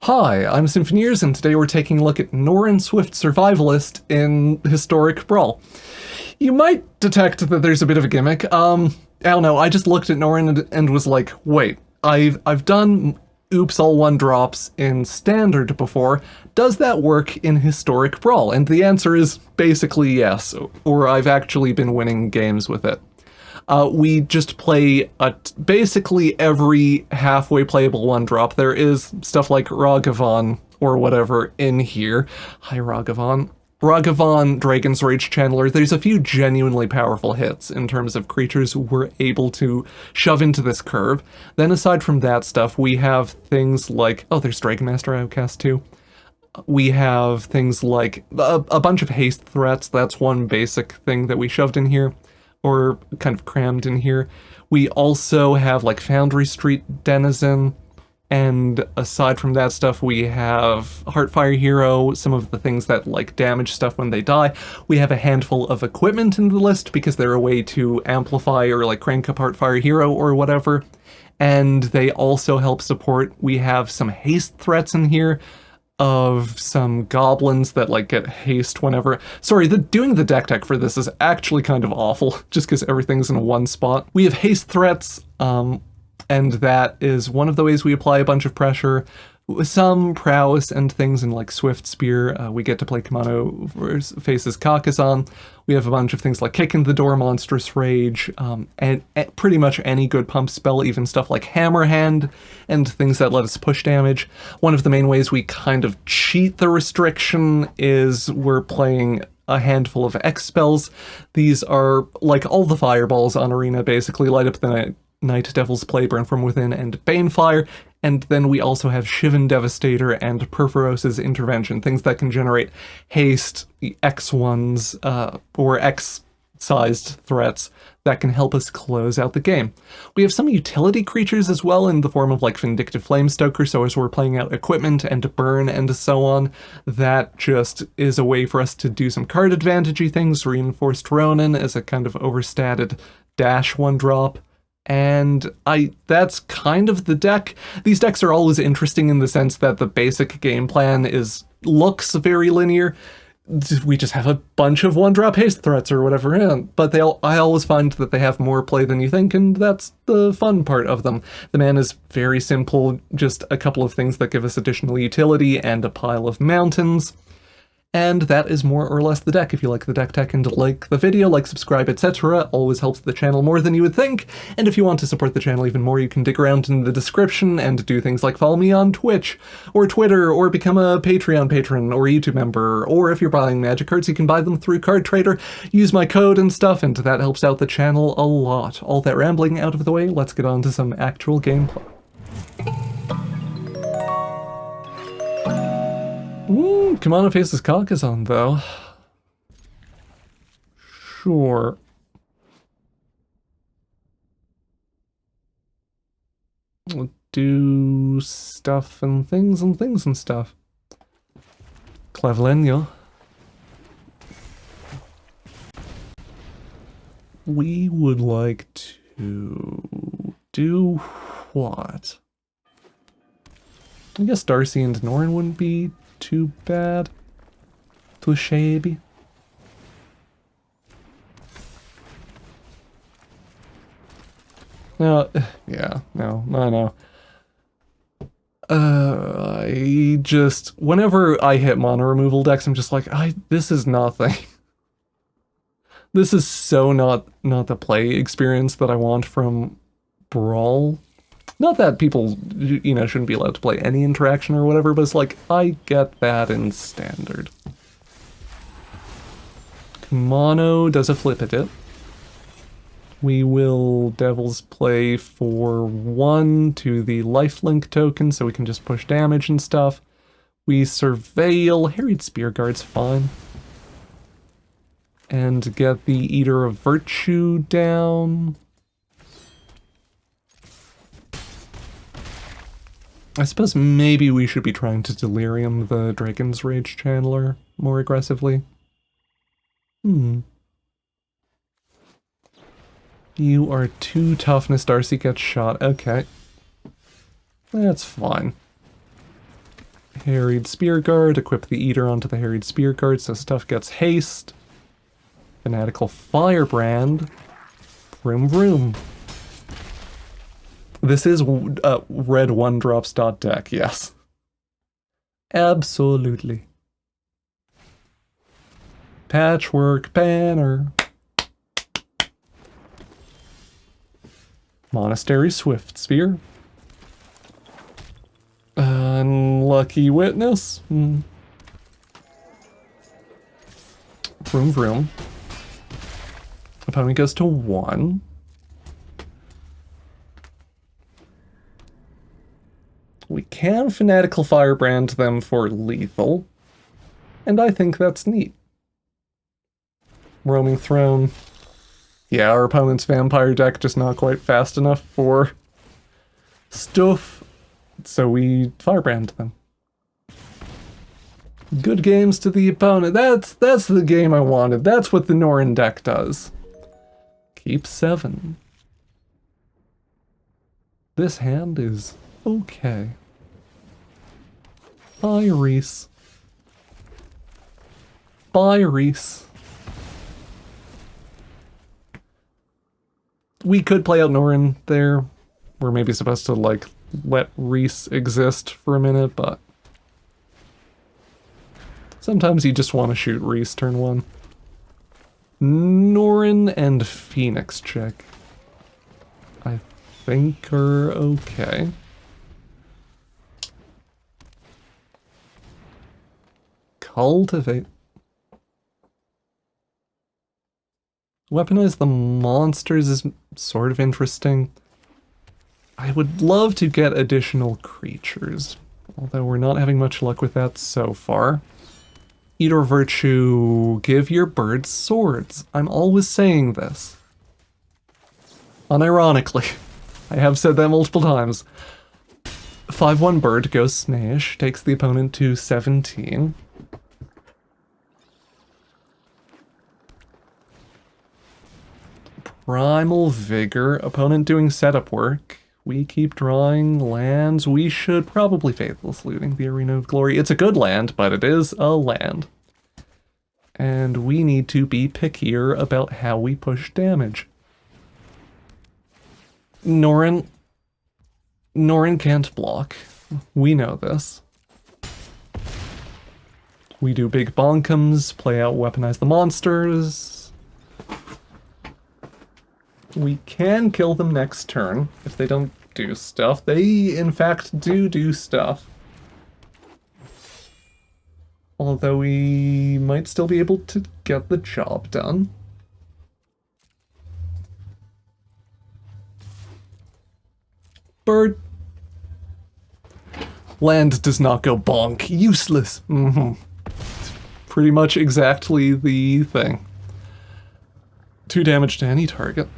Hi, I'm Symphoneers, and today we're taking a look at Norin Swift Survivalist in historic Brawl. You might detect that there's a bit of a gimmick. I don't know, I just looked at Norin and was like, wait, I've done Oops All One Drops in Standard before. Does that work in historic Brawl? And the answer is basically yes, or I've actually been winning games with it. We just play basically every halfway playable one drop. There is stuff like Ragavan or whatever in here. Hi, Ragavan. Ragavan, Dragon's Rage Channeler, there's a few genuinely powerful hits in terms of creatures we're able to shove into this curve. Then aside from that stuff, we have things like, oh, there's Dragon Master Outcast too. We have things like a bunch of haste threats. That's one basic thing that we shoved in here, or kind of crammed in here. We also have like Foundry Street Denizen, and aside from that stuff, we have Heartfire Hero, some of the things that like damage stuff when they die. We have a handful of equipment in the list because they're a way to amplify or like crank up Heartfire Hero or whatever. And they also help support. We have some haste threats in here of some goblins that like get haste whenever. Sorry, doing the deck tech for this is actually kind of awful, just because everything's in one spot. We have haste threats, and that is one of the ways we apply a bunch of pressure. Some prowess and things in like Swift Spear. We get to play Kimono faces Kakazan. We have a bunch of things like Kick in the Door, Monstrous Rage, and pretty much any good pump spell, even stuff like Hammer Hand and things that let us push damage. One of the main ways we kind of cheat the restriction is we're playing a handful of X spells. These are like all the fireballs on Arena, basically Light Up the Night, Devil's Play, Burn From Within, and Banefire. And then we also have Shivan Devastator and Perforos's Intervention, things that can generate haste, X1s, or X-sized threats that can help us close out the game. We have some utility creatures as well in the form of like Vindictive Flamestoker, so as we're playing out equipment and burn and so on, that just is a way for us to do some card advantage-y things. Reinforced Ronin as a kind of overstated dash one drop. And that's kind of the deck. These decks are always interesting in the sense that the basic game plan looks very linear. We just have a bunch of one-drop haste threats or whatever, but I always find that they have more play than you think, and that's the fun part of them. The mana is very simple, just a couple of things that give us additional utility and a pile of mountains. And that is more or less the deck. If you like the deck tech and like the video, like, subscribe, etc., always helps the channel more than you would think. And if you want to support the channel even more, you can dig around in the description and do things like follow me on Twitch, or Twitter, or become a Patreon patron, or YouTube member, or if you're buying Magic cards, you can buy them through Card Trader, use my code and stuff, and that helps out the channel a lot. All that rambling out of the way, let's get on to some actual gameplay. Kimono faces Kakazan, though. Sure. We'll do stuff and things and things and stuff. Clavlenio. We would like to do what? I guess Darcy and Norin wouldn't be too bad. Too shabby. No, yeah, no, I know. Whenever I hit mono removal decks, I'm just like, this is nothing. This is so not the play experience that I want from Brawl. Not that people, shouldn't be allowed to play any interaction or whatever, but it's like, I get that in Standard. Mono does a flip at it. We will Devil's Play for 1 to the lifelink token, so we can just push damage and stuff. We Surveil, Harried Spearguard's fine. And get the Eater of Virtue down. I suppose maybe we should be trying to Delirium the Dragon's Rage Channeler more aggressively. You are 2 toughness, Darcy gets shot. Okay. That's fine. Harried Spearguard, equip the Eater onto the Harried Spearguard so stuff gets haste. Fanatical Firebrand. Vroom vroom. This is red 1-drops deck, yes. Absolutely. Patchwork Banner. Monastery Swift Spear. Unlucky Witness. Vroom vroom. Opponent goes to 1. We can Fanatical Firebrand them for lethal, and I think that's neat. Roaming Throne. Yeah, our opponent's vampire deck just not quite fast enough for stuff, so we Firebrand them. Good games to the opponent. That's the game I wanted. That's what the Norin deck does. Keep 7. This hand is okay. Bye, Reese. Bye, Reese. We could play out Norin there. We're maybe supposed to, like, let Reese exist for a minute, but sometimes you just want to shoot Reese turn 1. Norin and Phoenix check, I think, are okay. Cultivate. Weaponize the monsters is sort of interesting. I would love to get additional creatures, although we're not having much luck with that so far. Eater Virtue, give your birds swords. I'm always saying this. Unironically. I have said that multiple times. 5/1 bird goes smash, takes the opponent to 17. Primal Vigor, opponent doing setup work. We keep drawing lands. We should probably Faithless Looting the Arena of Glory. It's a good land, but it is a land. And we need to be pickier about how we push damage. Norin can't block. We know this. We do big bonkums, play out Weaponize the monsters. We can kill them next turn if they don't do stuff. They, in fact, do stuff. Although we might still be able to get the job done. Bird. Land does not go bonk. Useless. Pretty much exactly the thing. 2 damage to any target.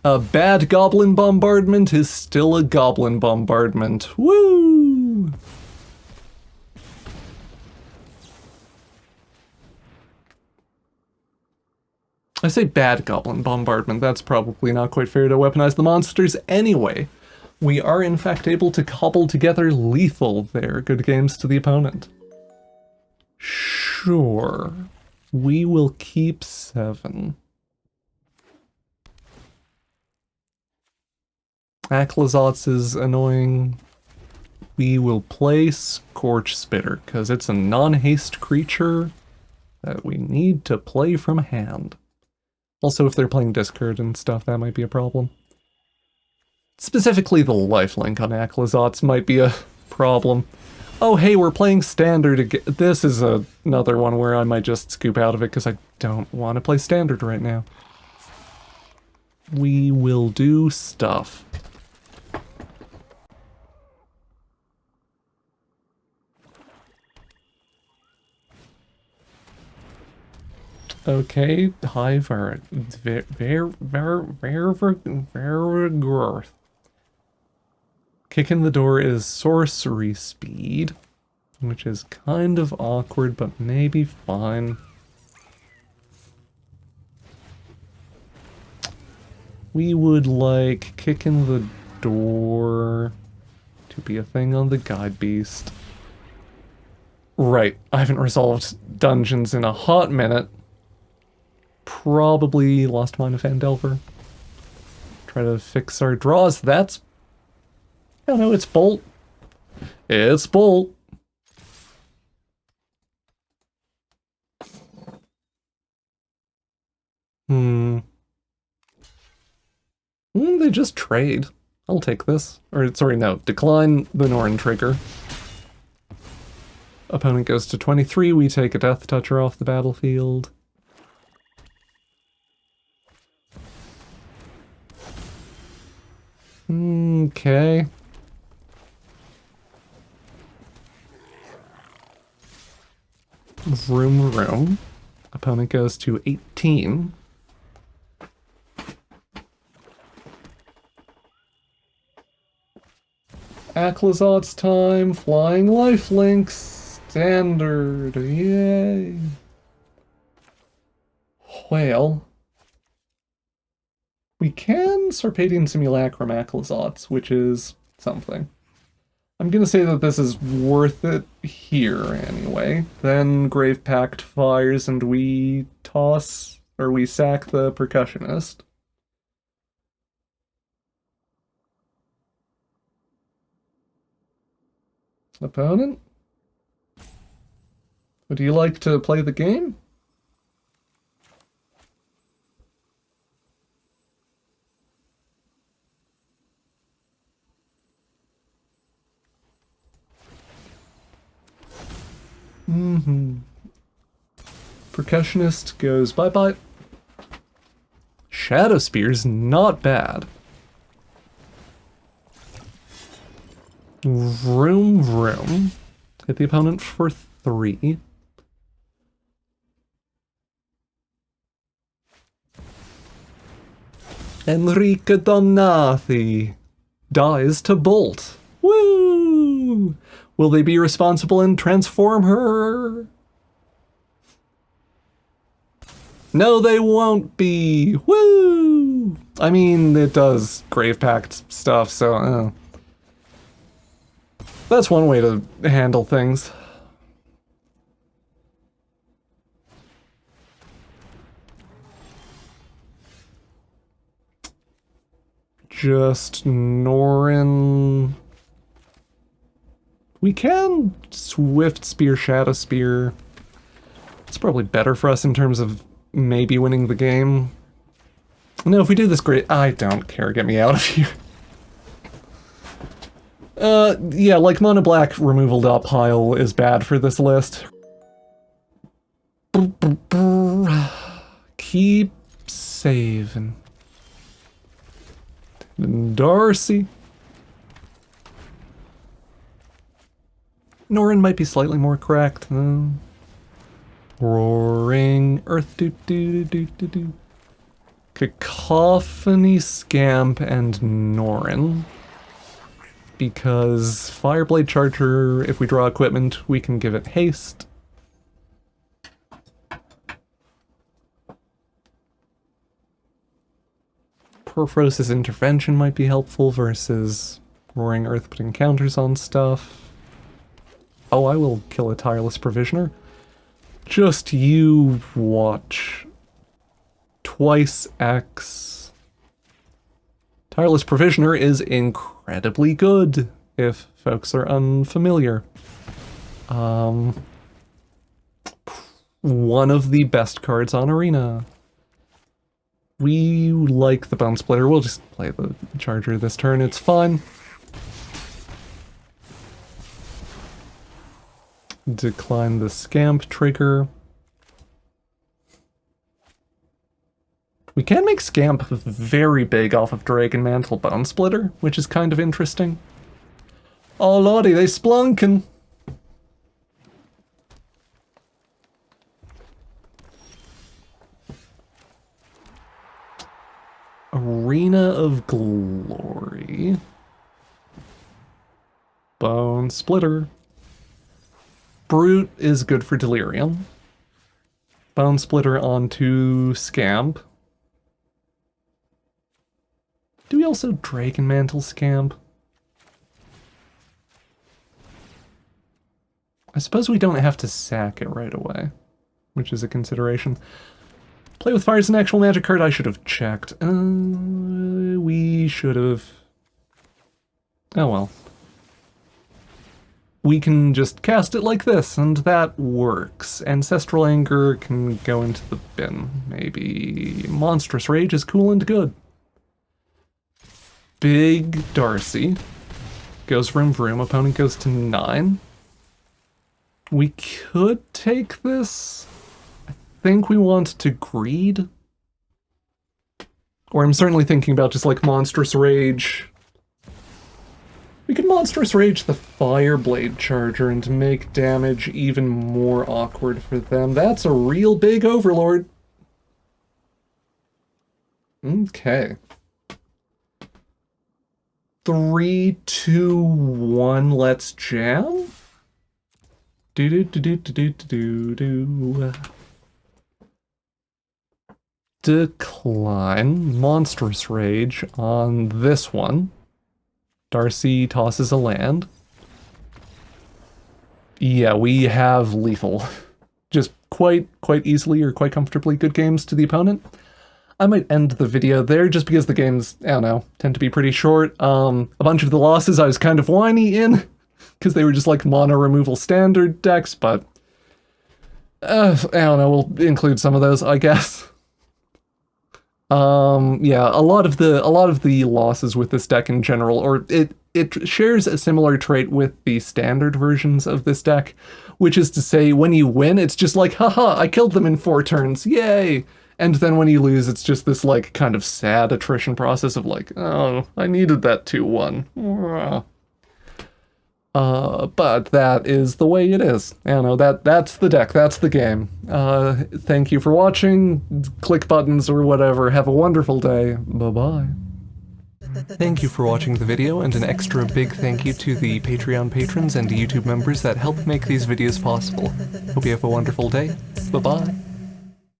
A bad goblin bombardment is still a goblin bombardment. Woo! I say bad goblin bombardment, that's probably not quite fair to Weaponize the monsters anyway. We are in fact able to cobble together lethal there. Good games to the opponent. Sure. We will keep 7. Aclazotz is annoying. We will play Scorch Spitter, because it's a non-haste creature that we need to play from hand. Also, if they're playing discard and stuff, that might be a problem. Specifically, the lifelink on Aclazotz might be a problem. Oh, hey, we're playing Standard again. This is another one where I might just scoop out of it, because I don't want to play Standard right now. We will do stuff. Okay, high growth. Kick in the door is sorcery speed, which is kind of awkward, but maybe fine. We would like kick in the door to be a thing on the guide beast. Right, I haven't resolved dungeons in a hot minute. Probably lost Mine of Fandelver. Try to fix our draws. That's... I don't know, it's Bolt. It's Bolt. They just trade. I'll take this. Or, sorry, no. Decline the Norin trigger. Opponent goes to 23. We take a Death Toucher off the battlefield. Okay. Room. Opponent goes to 18. Aclazot's time, flying lifelinks, standard, yay. Well, we can Sarpadian Simulacrum Aclazots, which is something. I'm gonna say that this is worth it here anyway. Then Grave Pact fires and we toss, or we sack the Percussionist. Opponent? Would you like to play the game? Percussionist goes bye-bye. Shadow Spear's not bad. Vroom. Hit the opponent for 3. Enrica Donati dies to Bolt. Woo! Will they be responsible and transform her? No, they won't be. Woo! I mean, it does Grave Pact stuff, so that's one way to handle things. Just Norin. We can Swift Spear, Shadow Spear. It's probably better for us in terms of maybe winning the game. No, if we do this great, I don't care. Get me out of here. Yeah, like Mono Black removal dot pile is bad for this list. Keep saving. Darcy. Norin might be slightly more cracked. Roaring Earth. Cacophony, Scamp, and Norin. Because Fireblade Charger, if we draw equipment, we can give it haste. Perforce's Intervention might be helpful versus Roaring Earth putting counters on stuff. Oh, I will kill a Tireless Provisioner. Just you watch. Twice X. Tireless Provisioner is incredibly good, if folks are unfamiliar. One of the best cards on Arena. We like the Bone Splitter. We'll just play the Charger this turn. It's fine. Decline the Scamp trigger. We can make Scamp very big off of Dragon Mantle Bone Splitter, which is kind of interesting. Oh lordy, they splunkin'! Arena of Glory. Bone Splitter. Brute is good for Delirium. Bone Splitter onto Scamp. Do we also Dragon Mantle Scamp? I suppose we don't have to sack it right away, which is a consideration. Play with fire is an actual magic card. I should have checked. We should have... Oh well. We can just cast it like this, and that works. Ancestral Anger can go into the bin. Maybe Monstrous Rage is cool and good. Big Darcy goes vroom vroom. Opponent goes to 9. We could take this. I think we want to greed. Or I'm certainly thinking about just like Monstrous Rage. We could Monstrous Rage the Fireblade Charger and make damage even more awkward for them. That's a real big Overlord. Okay. 3, 2, 1, let's jam? Do. Decline. Monstrous Rage on this one. Darcy tosses a land. Yeah, we have lethal. Just quite easily or quite comfortably good games to the opponent. I might end the video there just because the games, I don't know, tend to be pretty short. A bunch of the losses I was kind of whiny in because they were just like mono removal standard decks, but I don't know, we'll include some of those, I guess. Yeah, a lot of the losses with this deck in general, or it shares a similar trait with the standard versions of this deck, which is to say, when you win, it's just like, haha, I killed them in 4 turns, yay! And then when you lose, it's just this, like, kind of sad attrition process of like, oh, I needed that 2-1. But that is the way it is. I don't know, that's the deck, that's the game. Thank you for watching, click buttons or whatever, have a wonderful day, bye-bye. Thank you for watching the video, and an extra big thank you to the Patreon patrons and YouTube members that help make these videos possible. Hope you have a wonderful day, bye-bye.